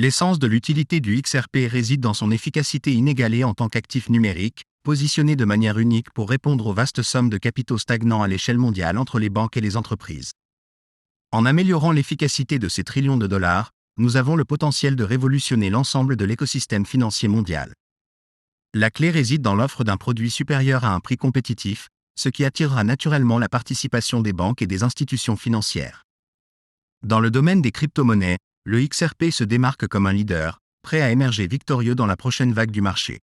L'essence de l'utilité du XRP réside dans son efficacité inégalée en tant qu'actif numérique, positionné de manière unique pour répondre aux vastes sommes de capitaux stagnants à l'échelle mondiale entre les banques et les entreprises. En améliorant l'efficacité de ces trillions de dollars, nous avons le potentiel de révolutionner l'ensemble de l'écosystème financier mondial. La clé réside dans l'offre d'un produit supérieur à un prix compétitif, ce qui attirera naturellement la participation des banques et des institutions financières. Dans le domaine des crypto-monnaies, le XRP se démarque comme un leader, prêt à émerger victorieux dans la prochaine vague du marché.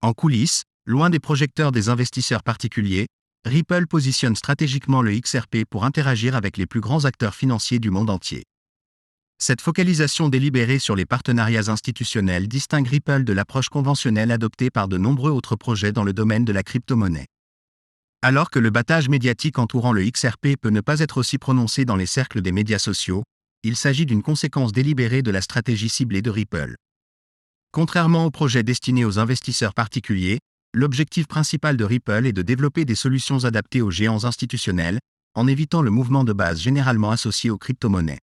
En coulisses, loin des projecteurs des investisseurs particuliers, Ripple positionne stratégiquement le XRP pour interagir avec les plus grands acteurs financiers du monde entier. Cette focalisation délibérée sur les partenariats institutionnels distingue Ripple de l'approche conventionnelle adoptée par de nombreux autres projets dans le domaine de la crypto-monnaie. Alors que le battage médiatique entourant le XRP peut ne pas être aussi prononcé dans les cercles des médias sociaux, il s'agit d'une conséquence délibérée de la stratégie ciblée de Ripple. Contrairement aux projets destinés aux investisseurs particuliers, l'objectif principal de Ripple est de développer des solutions adaptées aux géants institutionnels, en évitant le mouvement de base généralement associé aux crypto-monnaies.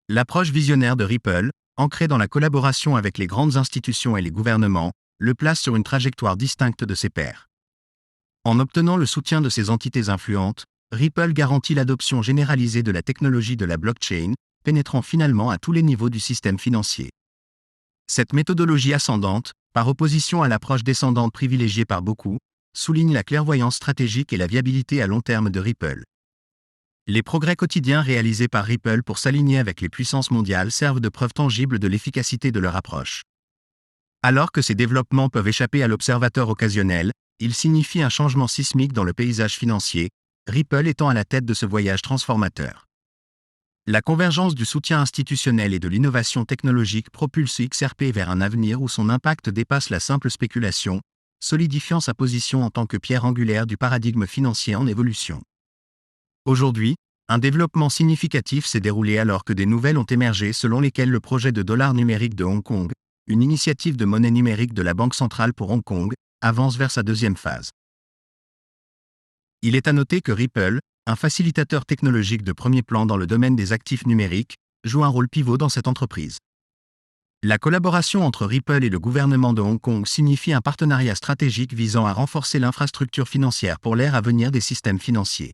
L'approche visionnaire de Ripple, ancrée dans la collaboration avec les grandes institutions et les gouvernements, le place sur une trajectoire distincte de ses pairs. En obtenant le soutien de ces entités influentes, Ripple garantit l'adoption généralisée de la technologie de la blockchain, pénétrant finalement à tous les niveaux du système financier. Cette méthodologie ascendante, par opposition à l'approche descendante privilégiée par beaucoup, souligne la clairvoyance stratégique et la viabilité à long terme de Ripple. Les progrès quotidiens réalisés par Ripple pour s'aligner avec les puissances mondiales servent de preuve tangible de l'efficacité de leur approche. Alors que ces développements peuvent échapper à l'observateur occasionnel, ils signifient un changement sismique dans le paysage financier, Ripple étant à la tête de ce voyage transformateur. La convergence du soutien institutionnel et de l'innovation technologique propulse XRP vers un avenir où son impact dépasse la simple spéculation, solidifiant sa position en tant que pierre angulaire du paradigme financier en évolution. Aujourd'hui, un développement significatif s'est déroulé alors que des nouvelles ont émergé selon lesquelles le projet de dollar numérique de Hong Kong, une initiative de monnaie numérique de la Banque centrale pour Hong Kong, avance vers sa deuxième phase. Il est à noter que Ripple, un facilitateur technologique de premier plan dans le domaine des actifs numériques, joue un rôle pivot dans cette entreprise. La collaboration entre Ripple et le gouvernement de Hong Kong signifie un partenariat stratégique visant à renforcer l'infrastructure financière pour l'ère à venir des systèmes financiers.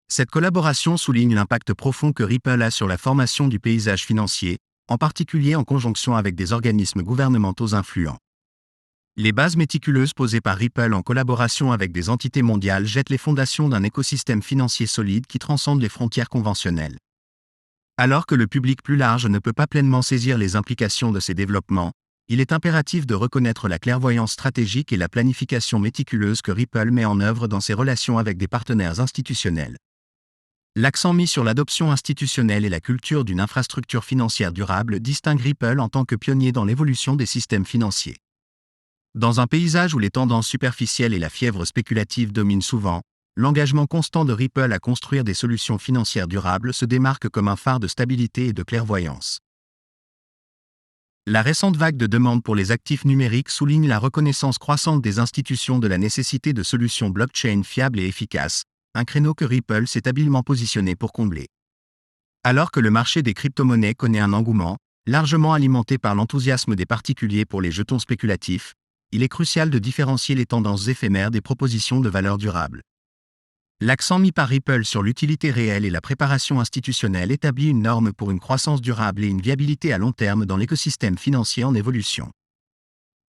Cette collaboration souligne l'impact profond que Ripple a sur la formation du paysage financier, en particulier en conjonction avec des organismes gouvernementaux influents. Les bases méticuleuses posées par Ripple en collaboration avec des entités mondiales jettent les fondations d'un écosystème financier solide qui transcende les frontières conventionnelles. Alors que le public plus large ne peut pas pleinement saisir les implications de ces développements, il est impératif de reconnaître la clairvoyance stratégique et la planification méticuleuse que Ripple met en œuvre dans ses relations avec des partenaires institutionnels. L'accent mis sur l'adoption institutionnelle et la culture d'une infrastructure financière durable distingue Ripple en tant que pionnier dans l'évolution des systèmes financiers. Dans un paysage où les tendances superficielles et la fièvre spéculative dominent souvent, l'engagement constant de Ripple à construire des solutions financières durables se démarque comme un phare de stabilité et de clairvoyance. La récente vague de demande pour les actifs numériques souligne la reconnaissance croissante des institutions de la nécessité de solutions blockchain fiables et efficaces, un créneau que Ripple s'est habilement positionné pour combler. Alors que le marché des crypto-monnaies connaît un engouement, largement alimenté par l'enthousiasme des particuliers pour les jetons spéculatifs, il est crucial de différencier les tendances éphémères des propositions de valeur durable. L'accent mis par Ripple sur l'utilité réelle et la préparation institutionnelle établit une norme pour une croissance durable et une viabilité à long terme dans l'écosystème financier en évolution.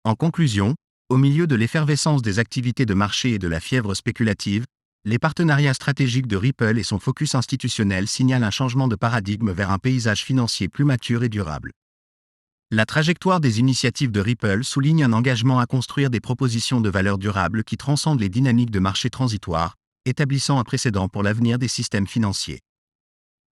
En conclusion, au milieu de l'effervescence des activités de marché et de la fièvre spéculative, les partenariats stratégiques de Ripple et son focus institutionnel signalent un changement de paradigme vers un paysage financier plus mature et durable. La trajectoire des initiatives de Ripple souligne un engagement à construire des propositions de valeur durable qui transcendent les dynamiques de marché transitoires, établissant un précédent pour l'avenir des systèmes financiers.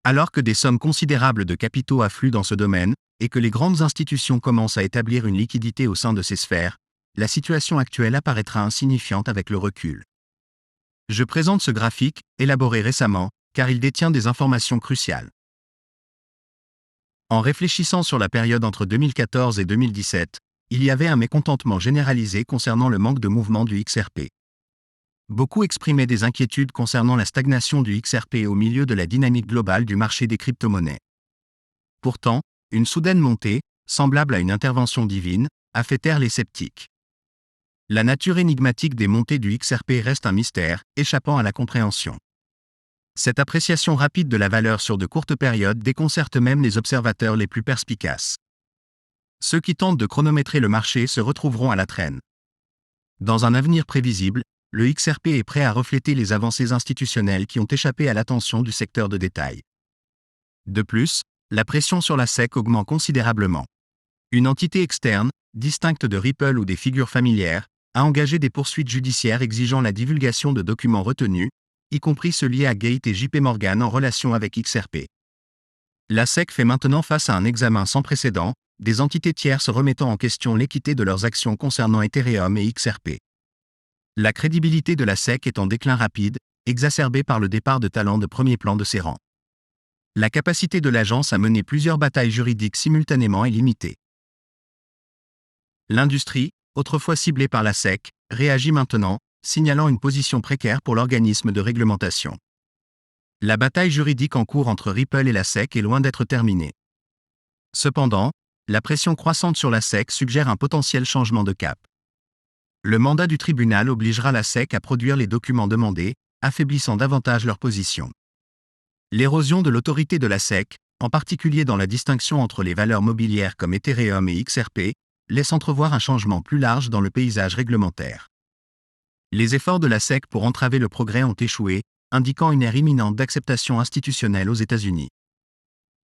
Alors que des sommes considérables de capitaux affluent dans ce domaine, et que les grandes institutions commencent à établir une liquidité au sein de ces sphères, la situation actuelle apparaîtra insignifiante avec le recul. Je présente ce graphique, élaboré récemment, car il détient des informations cruciales. En réfléchissant sur la période entre 2014 et 2017, il y avait un mécontentement généralisé concernant le manque de mouvement du XRP. Beaucoup exprimaient des inquiétudes concernant la stagnation du XRP au milieu de la dynamique globale du marché des crypto-monnaies. Pourtant, une soudaine montée, semblable à une intervention divine, a fait taire les sceptiques. La nature énigmatique des montées du XRP reste un mystère, échappant à la compréhension. Cette appréciation rapide de la valeur sur de courtes périodes déconcerte même les observateurs les plus perspicaces. Ceux qui tentent de chronométrer le marché se retrouveront à la traîne. Dans un avenir prévisible, le XRP est prêt à refléter les avancées institutionnelles qui ont échappé à l'attention du secteur de détail. De plus, la pression sur la SEC augmente considérablement. Une entité externe, distincte de Ripple ou des figures familières, a engagé des poursuites judiciaires exigeant la divulgation de documents retenus, y compris ceux liés à Gate et JP Morgan en relation avec XRP. La SEC fait maintenant face à un examen sans précédent, des entités tierces remettant en question l'équité de leurs actions concernant Ethereum et XRP. La crédibilité de la SEC est en déclin rapide, exacerbée par le départ de talents de premier plan de ses rangs. La capacité de l'agence à mener plusieurs batailles juridiques simultanément est limitée. L'industrie, autrefois ciblée par la SEC, réagit maintenant, signalant une position précaire pour l'organisme de réglementation. La bataille juridique en cours entre Ripple et la SEC est loin d'être terminée. Cependant, la pression croissante sur la SEC suggère un potentiel changement de cap. Le mandat du tribunal obligera la SEC à produire les documents demandés, affaiblissant davantage leur position. L'érosion de l'autorité de la SEC, en particulier dans la distinction entre les valeurs mobilières comme Ethereum et XRP, laisse entrevoir un changement plus large dans le paysage réglementaire. Les efforts de la SEC pour entraver le progrès ont échoué, indiquant une ère imminente d'acceptation institutionnelle aux États-Unis.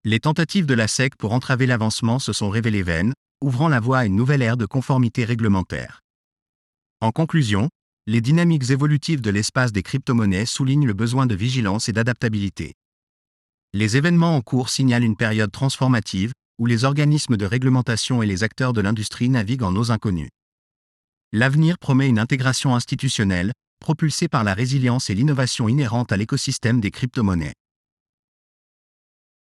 Les tentatives de la SEC pour entraver l'avancement se sont révélées vaines, ouvrant la voie à une nouvelle ère de conformité réglementaire. En conclusion, les dynamiques évolutives de l'espace des crypto-monnaies soulignent le besoin de vigilance et d'adaptabilité. Les événements en cours signalent une période transformative, où les organismes de réglementation et les acteurs de l'industrie naviguent en eaux inconnues. L'avenir promet une intégration institutionnelle, propulsée par la résilience et l'innovation inhérentes à l'écosystème des crypto-monnaies.